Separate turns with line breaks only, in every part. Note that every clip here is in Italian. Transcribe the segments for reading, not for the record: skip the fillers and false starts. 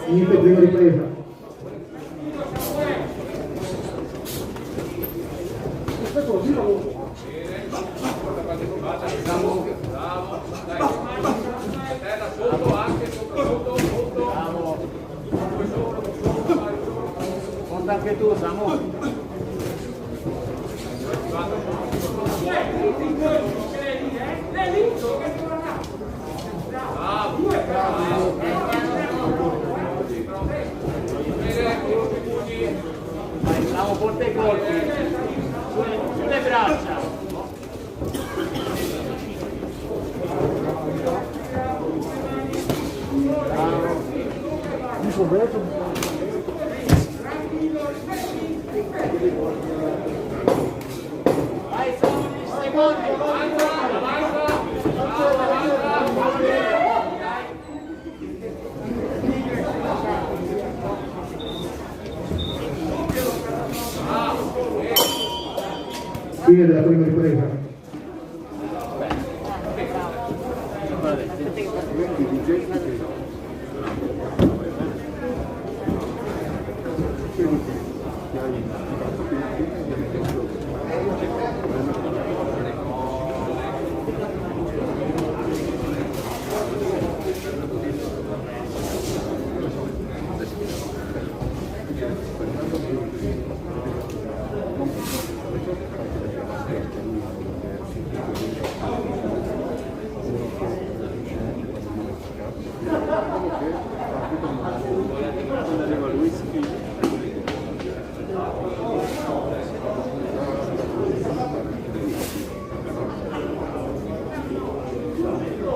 Inizio prima ripresa.
Conta anche tu, Samu. Siamo forte ai colpi, sulle braccia. Vai, secondi,
Fine della prima ripresa.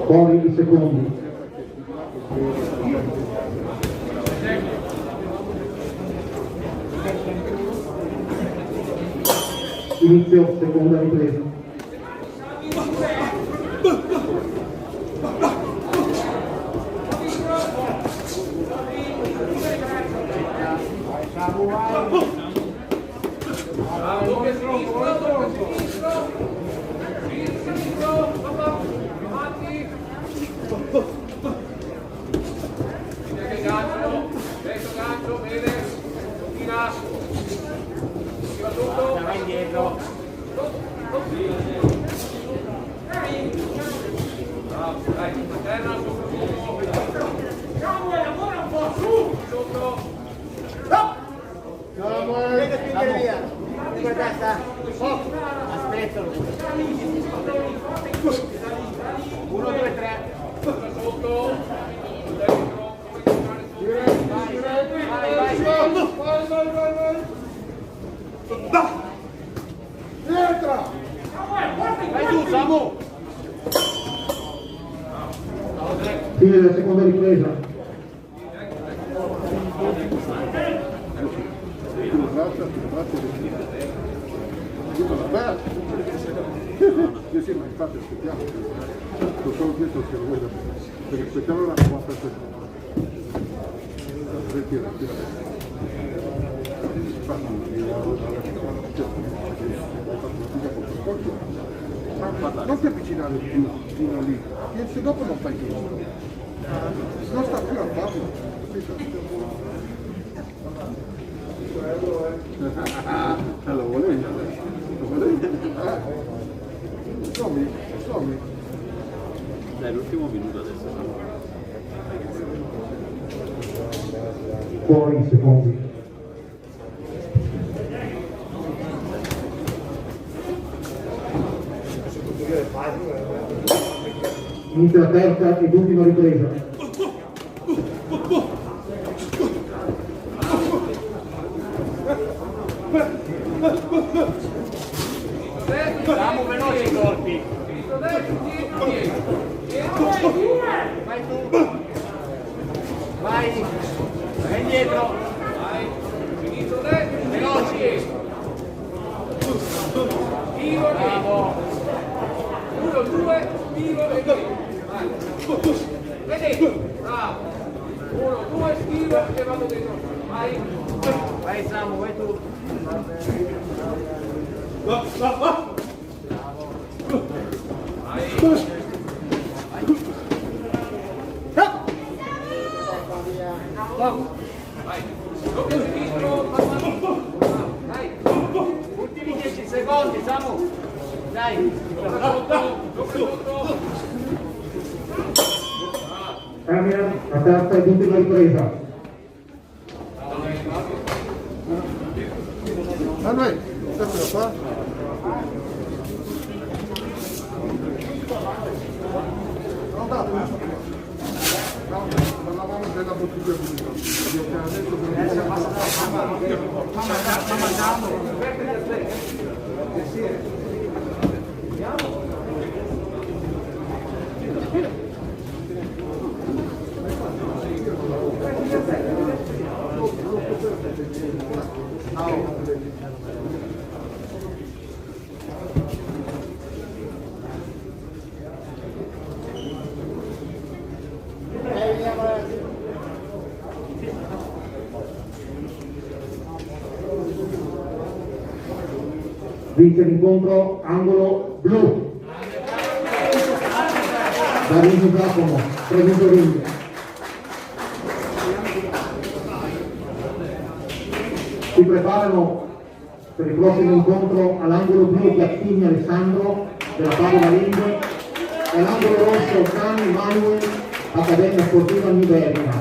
Fuori i secondi. Inizio seconda ripresa.
Aspetta. 1, 2, 3. Vai tu, Samu!
Fine della seconda ripresa.
Sì, ma infatti aspettiamo, lo sono chiesto se lo vuoi da perché aspettiamo una quarta seconda. Retira. Non ti avvicinare più fino lì, se dopo non fai più, non sta più a farlo, lo volevi? Sommi.
Dai, l'ultimo minuto adesso.
Fuori i secondi. Inizia la terza ed ultima ripresa.
Vai Samu, vai tu. Ultimi 10 secondi, Samu. Dai.
Camera, la terza e l'ultima ripresa.
Manuel, stai qua? Non da. Parlavamo della bottiglia di vino. Adesso
Vince l'incontro angolo blu. Davide Giacomo, presunto ring. Si preparano per il prossimo incontro all'angolo blu Gattini Alessandro della Padova Ring e all'angolo rosso Cani Manuel Accademia Sportiva Niberna.